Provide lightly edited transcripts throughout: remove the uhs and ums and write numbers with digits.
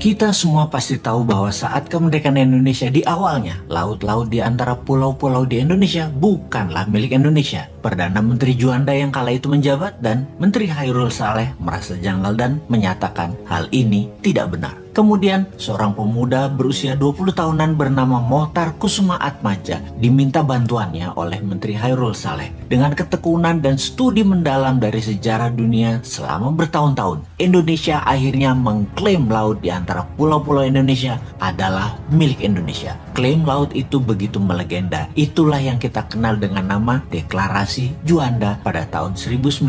Kita semua pasti tahu bahwa saat kemerdekaan Indonesia di awalnya, laut-laut di antara pulau-pulau di Indonesia bukanlah milik Indonesia. Perdana Menteri Juanda yang kala itu menjabat dan Menteri Hairul Saleh merasa janggal dan menyatakan hal ini tidak benar. Kemudian, seorang pemuda berusia 20 tahunan bernama Mohtar Kusuma Atmadja diminta bantuannya oleh Menteri Hairul Saleh. Dengan ketekunan dan studi mendalam dari sejarah dunia selama bertahun-tahun, Indonesia akhirnya mengklaim laut di antara pulau-pulau Indonesia adalah milik Indonesia. Klaim laut itu begitu melegenda. Itulah yang kita kenal dengan nama Deklarasi Juanda pada tahun 1957.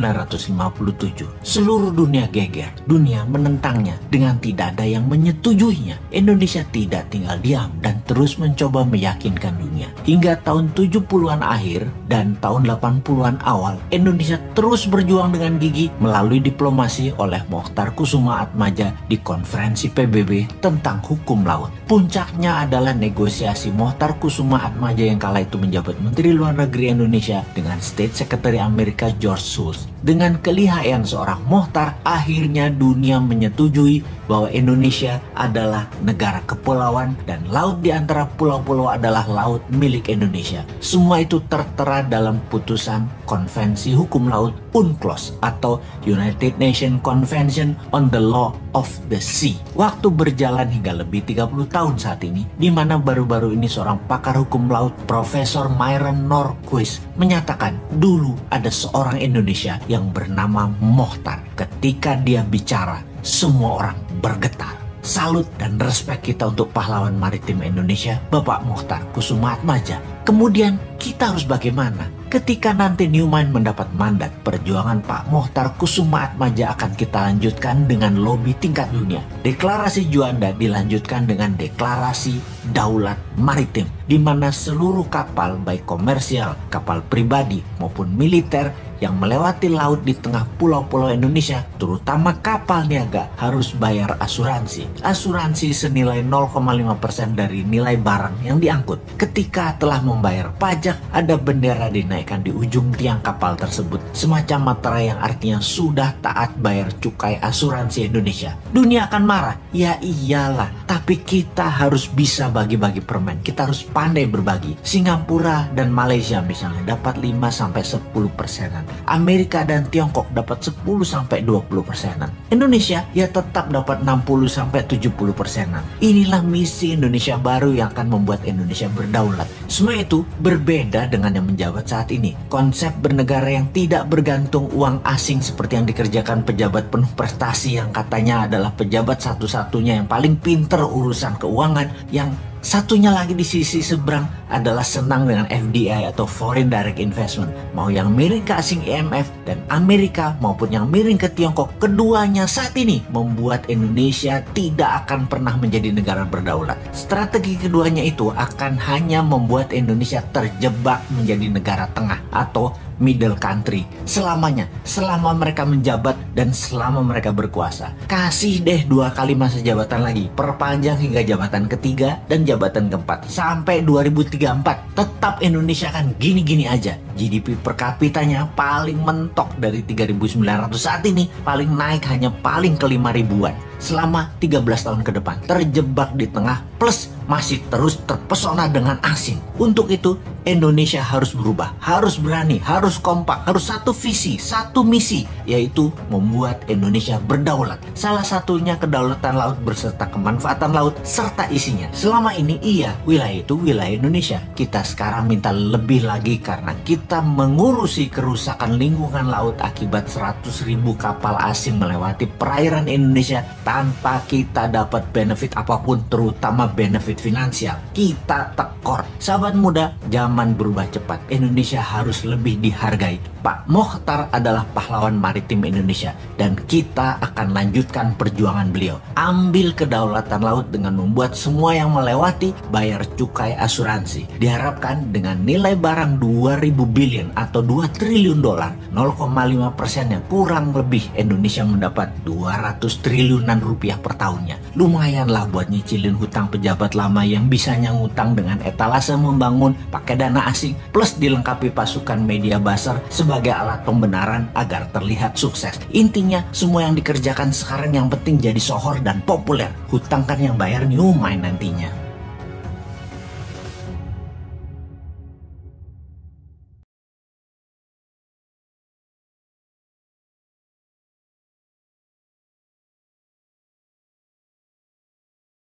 Seluruh dunia geger, dunia menentangnya dengan tidak ada yang menyetujuinya. Indonesia tidak tinggal diam dan terus mencoba meyakinkan dunia. Hingga tahun 70-an akhir dan tahun 80-an awal, Indonesia terus berjuang dengan gigih melalui diplomasi oleh Mohtar Kusuma Atmadja di konferensi PBB tentang hukum laut. Puncaknya adalah negosiasi Mohtar Kusuma Atmadja yang kala itu menjabat Menteri Luar Negeri Indonesia dengan State Secretary Amerika George Shultz. Dengan kelihayan seorang Mohtar, akhirnya dunia menyetujui bahwa Indonesia adalah negara kepulauan dan laut di antara pulau-pulau adalah laut milik Indonesia. Semua itu tertera dalam putusan Konvensi Hukum Laut UNCLOS atau United Nations Convention on the Law of the Sea. Waktu berjalan hingga lebih 30 tahun saat ini, di mana baru-baru ini seorang pakar hukum laut, Profesor Myron Norquist, menyatakan dulu ada seorang Indonesia yang bernama Mohtar. Ketika dia bicara, semua orang bergetar. Salut dan respek kita untuk pahlawan maritim Indonesia, Bapak Mohtar Kusuma Atmadja. Kemudian kita harus bagaimana? Ketika nanti Newman mendapat mandat, perjuangan Pak Mohtar Kusuma Atmadja akan kita lanjutkan dengan lobi tingkat dunia. Deklarasi Juanda dilanjutkan dengan deklarasi Daulat Maritim, di mana seluruh kapal baik komersial, kapal pribadi maupun militer yang melewati laut di tengah pulau-pulau Indonesia, terutama kapal niaga, harus bayar asuransi. Asuransi senilai 0,5% dari nilai barang yang diangkut. Ketika telah membayar pajak, ada bendera dinaikkan di ujung tiang kapal tersebut, semacam materai yang artinya sudah taat bayar cukai asuransi Indonesia. Dunia akan marah, ya iyalah, tapi kita harus bisa bagi-bagi permen. Kita harus pandai berbagi. Singapura dan Malaysia misalnya dapat 5-10%. Amerika dan Tiongkok dapat 10-20%. Indonesia ya tetap dapat 60-70%. Inilah misi Indonesia baru yang akan membuat Indonesia berdaulat. Semua itu berbeda dengan yang menjabat saat ini. Konsep bernegara yang tidak bergantung uang asing seperti yang dikerjakan pejabat penuh prestasi yang katanya adalah pejabat satu-satunya yang paling pinter urusan keuangan, yang satunya lagi di sisi seberang adalah senang dengan FDI atau Foreign Direct Investment. Mau yang miring ke asing IMF dan Amerika maupun yang miring ke Tiongkok, keduanya saat ini membuat Indonesia tidak akan pernah menjadi negara berdaulat. Strategi keduanya itu akan hanya membuat Indonesia terjebak menjadi negara tengah atau middle country selamanya, selama mereka menjabat dan selama mereka berkuasa. Kasih deh 2 kali masa jabatan lagi, perpanjang hingga jabatan ketiga dan jabatan keempat sampai 2034. Tetap Indonesia kan gini-gini aja. GDP per kapitanya paling mentok dari 3.900 saat ini, paling naik hanya paling ke 5.000-an selama 13 tahun ke depan. Terjebak di tengah plus masih terus terpesona dengan asing. Untuk itu Indonesia harus berubah, harus berani, harus kompak, harus satu visi, satu misi, yaitu membuat Indonesia berdaulat. Salah satunya kedaulatan laut beserta kemanfaatan laut serta isinya. Selama ini iya, wilayah itu wilayah Indonesia. Kita sekarang minta lebih lagi karena kita mengurusi kerusakan lingkungan laut akibat 100.000 kapal asing melewati perairan Indonesia tanpa kita dapat benefit apapun, terutama benefit finansial. Kita tekor. Sahabat muda, zaman berubah cepat. Indonesia harus lebih dihargai. Pak Mohtar adalah pahlawan maritim Indonesia dan kita akan lanjutkan perjuangan beliau. Ambil kedaulatan laut dengan membuat semua yang melewati bayar cukai asuransi. Diharapkan dengan nilai barang 2.000 billion atau 2 triliun dolar, 0,5%-nya kurang lebih Indonesia mendapat 200 triliunan rupiah per tahunnya. Lumayanlah buat nyicilin hutang pejabat lama pertama yang bisanya ngutang dengan etalase membangun pakai dana asing plus dilengkapi pasukan media buzzer sebagai alat pembenaran agar terlihat sukses. Intinya semua yang dikerjakan sekarang yang penting jadi sohor dan populer. Hutang kan yang bayar New Mind nantinya.